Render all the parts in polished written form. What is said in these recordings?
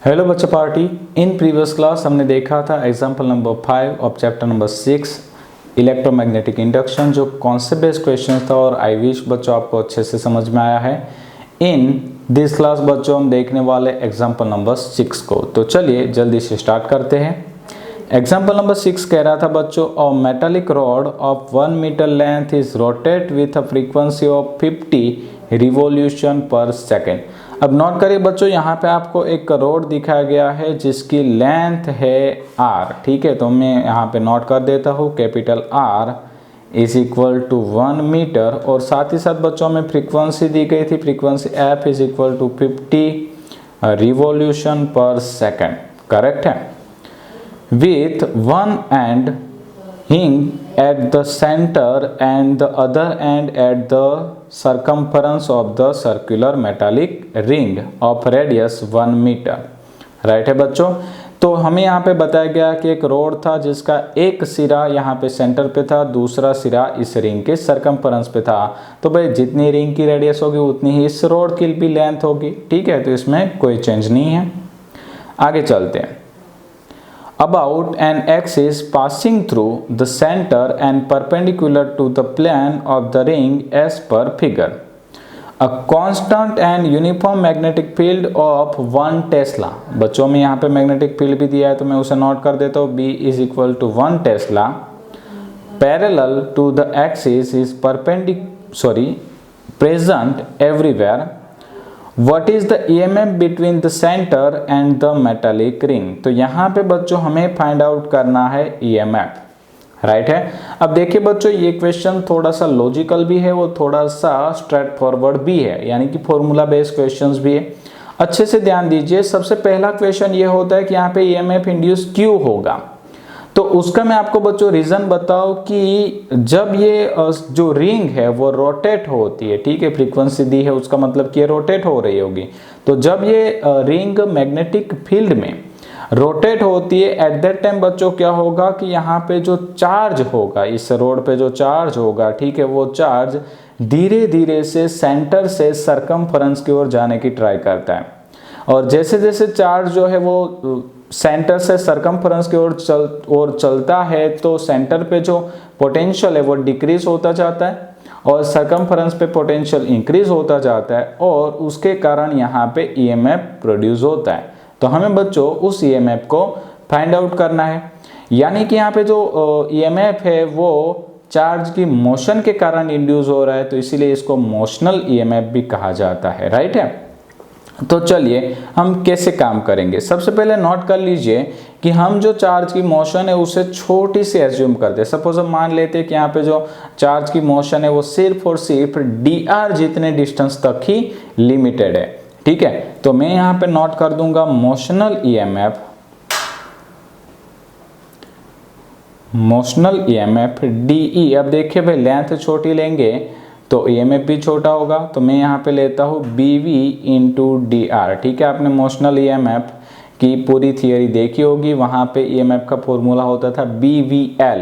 Hello बच्चा party. In previous class हमने देखा था example number 5 of chapter number 6 electromagnetic induction, जो कॉन्सेप्ट बेस्ड क्वेश्चन था और आई विश बच्चों आपको अच्छे से समझ में आया है। इन दिस क्लास बच्चों हम देखने वाले एग्जाम्पल नंबर 6 को। तो चलिए जल्दी से स्टार्ट करते हैं। एग्जाम्पल नंबर 6 कह रहा था बच्चों, a metallic rod of 1 metre length is rotate with a frequency of 50 revolution per second. अब नोट करिए बच्चों, यहाँ पे आपको एक रॉड दिखाया गया है जिसकी लेंथ है r। ठीक है, तो मैं यहाँ पे नोट कर देता हूँ capital R is equal to 1 metre, और साथ ही साथ बच्चों में फ्रीक्वेंसी दी गई थी, frequency f is equal to 50 revolution per second. Correct है। with one end hing at the center and the other end at the circumference of the circular metallic ring of radius 1 meter। Right है बच्चों। तो हमें यहाँ पे बताया गया कि एक रोड था जिसका एक सिरा यहाँ पे सेंटर पे था, दूसरा सिरा इस रिंग के सरकमफरेंस पे था। तो भाई जितनी रिंग की रेडियस होगी उतनी ही इस रोड की भी लेंथ होगी। ठीक है, तो इसमें कोई चेंज नहीं है। आगे चलते हैं। About an axis passing through the center and perpendicular to the plane of the ring as per figure. A constant and uniform magnetic field of 1 Tesla। बच्चों में यहाँ पे मैग्नेटिक फील्ड भी दिया है तो मैं उसे नोट कर देता हूँ। B is equal to 1 Tesla parallel to the axis is present everywhere। What is the EMF between the center and the metallic ring? तो यहाँ पे बच्चों हमें फाइंड आउट करना है EMF। राइट है। अब देखिए बच्चों, ये क्वेश्चन थोड़ा सा लॉजिकल भी है, वो थोड़ा सा स्ट्रेट फॉरवर्ड भी है, यानी कि फॉर्मूला बेस्ड क्वेश्चंस भी है। अच्छे से ध्यान दीजिए। सबसे पहला क्वेश्चन ये होता है कि यहाँ पे EMF इंड्यूस क्यों होगा। तो उसका मैं आपको बच्चों रीजन बताऊं कि जब ये जो रिंग है वो रोटेट होती है, ठीक है, फ्रीक्वेंसी दी है उसका मतलब कि ये रोटेट हो रही होगी। तो जब ये रिंग मैग्नेटिक फील्ड में रोटेट होती है, एट दैट टाइम बच्चों क्या होगा कि यहाँ पे जो चार्ज होगा, इस रोड पे जो चार्ज होगा, ठीक है, वो चार्ज धीरे धीरे से सेंटर से सरकमफरेंस की ओर जाने की ट्राई करता है। और जैसे जैसे चार्ज जो है वो सेंटर से सरकमफरेंस की ओर चलता है तो सेंटर पे जो पोटेंशियल है वो डिक्रीज होता जाता है और सरकमफरेंस पे पोटेंशियल इंक्रीज होता जाता है, और उसके कारण यहाँ पे EMF प्रोड्यूस होता है। तो हमें बच्चों उस EMF को फाइंड आउट करना है। यानी कि यहाँ पे जो EMF है वो चार्ज की मोशन के कारण इंड्यूस हो रहा है, तो इसीलिए इसको मोशनल EMF भी कहा जाता है। राइट है। तो चलिए हम कैसे काम करेंगे। सबसे पहले नोट कर लीजिए कि हम जो चार्ज की मोशन है उसे छोटी सी एज्यूम करते हैं। सपोज हम मान लेते हैं कि यहाँ पे जो चार्ज की मोशन है वो सिर्फ और सिर्फ dr जितने डिस्टेंस तक ही लिमिटेड है। ठीक है, तो मैं यहाँ पे नोट कर दूंगा मोशनल EMF de। अब देखिए भाई, लेंथ छोटी लेंगे तो EMF भी छोटा होगा, तो मैं यहाँ पे लेता हूँ BV इंटू DR। ठीक है, आपने मोशनल EMF की पूरी थियरी देखी होगी, वहाँ पे EMF का फॉर्मूला होता था BVL,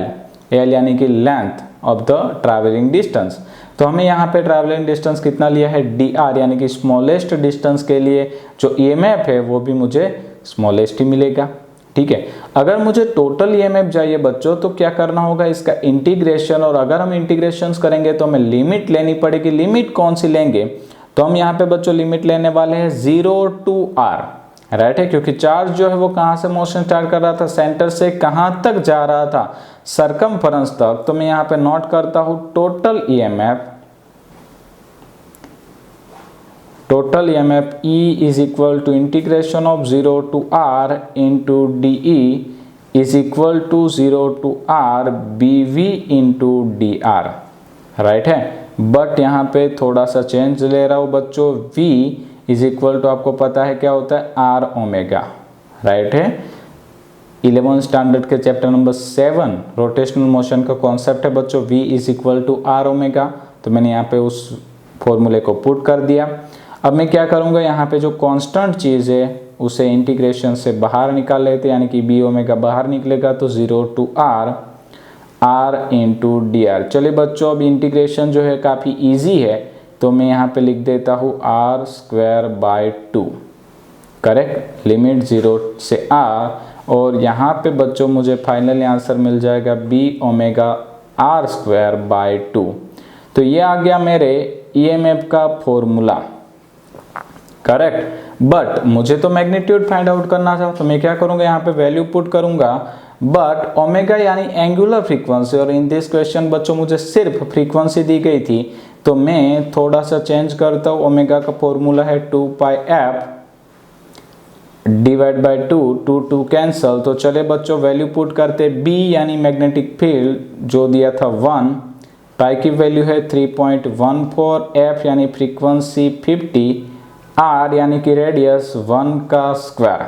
L यानी कि length of the travelling distance. तो हमें यहाँ पे ट्रैवलिंग डिस्टेंस कितना लिया है, DR, यानी कि स्मॉलेस्ट डिस्टेंस के लिए जो EMF है वो भी मुझे स्मॉलेस्ट ही मिलेगा। ठीक है, अगर मुझे टोटल EMF चाहिए बच्चों तो क्या करना होगा, इसका इंटीग्रेशन, और अगर हम इंटीग्रेशन करेंगे तो हमें लिमिट लेनी पड़ेगी। लिमिट कौन सी लेंगे, तो हम यहाँ पे बच्चों लिमिट लेने वाले हैं 0 to R। राइट है, क्योंकि चार्ज जो है वो कहाँ से मोशन स्टार्ट कर रहा था, सेंटर से कहाँ तक जा रहा था, सरकमफरेंस तक। तो मैं यहाँ पे नोट करता हूँ total EMF E is equal to integration of 0 to R into DE is equal to 0 to R BV into DR। Right है, बट यहाँ पे थोड़ा सा चेंज ले रहा हूँ बच्चों। V is equal to आपको पता है क्या होता है, R ओमेगा। राइट है, 11 स्टैंडर्ड के चैप्टर नंबर 7 रोटेशनल मोशन का कॉन्सेप्ट है बच्चों, V is equal to R omega. तो मैंने यहाँ पे उस फॉर्मूले को पुट कर दिया। अब मैं क्या करूँगा, यहाँ पे जो कांस्टेंट चीज़ है उसे इंटीग्रेशन से बाहर निकाल लेते हैं, यानी कि B ओमेगा बाहर निकलेगा तो 0 to R इंटू DR। चलिए बच्चों, अब इंटीग्रेशन जो है काफ़ी इजी है, तो मैं यहाँ पे लिख देता हूँ R² by 2। करेक्ट, लिमिट 0 से r, और यहाँ पे बच्चों मुझे फाइनली आंसर मिल जाएगा b omega r square by 2। तो ये आ गया मेरे EMF का फॉर्मूला, करेक्ट। बट मुझे तो मैग्नीट्यूड फाइंड आउट करना था, तो मैं क्या करूँगा, यहाँ पे वैल्यू पुट करूँगा। बट ओमेगा यानी एंगुलर फ्रीक्वेंसी, और इन दिस क्वेश्चन बच्चों मुझे सिर्फ फ्रीक्वेंसी दी गई थी, तो मैं थोड़ा सा चेंज करता हूँ। ओमेगा का फॉर्मूला है 2 पाई f डिवाइड बाय 2, 2 कैंसल। तो चले बच्चों वैल्यू पुट करते, b यानी मैग्नेटिक फील्ड जो दिया था 1, पाई की वैल्यू है 3.14, f यानी फ्रीक्वेंसी 50, r यानी कि रेडियस 1 का स्क्वायर,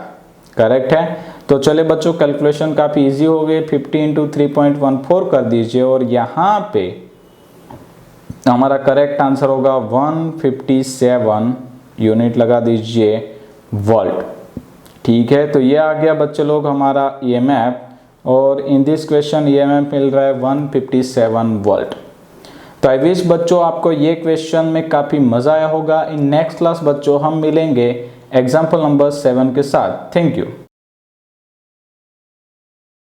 करेक्ट है। तो चले बच्चों कैलकुलेशन काफ़ी इजी हो गई, 50 इंटू 3.14 कर दीजिए, और यहाँ पे हमारा करेक्ट आंसर होगा 157 यूनिट, लगा दीजिए वोल्ट, ठीक है। तो ये आ गया बच्चे लोग हमारा EMF, और इन दिस क्वेश्चन EMF मिल रहा है 157 वोल्ट। तो आई विश बच्चों आपको ये क्वेश्चन में काफ़ी मज़ा आया होगा। इन नेक्स्ट क्लास बच्चों हम मिलेंगे एग्जाम्पल नंबर 7 के साथ। Thank you.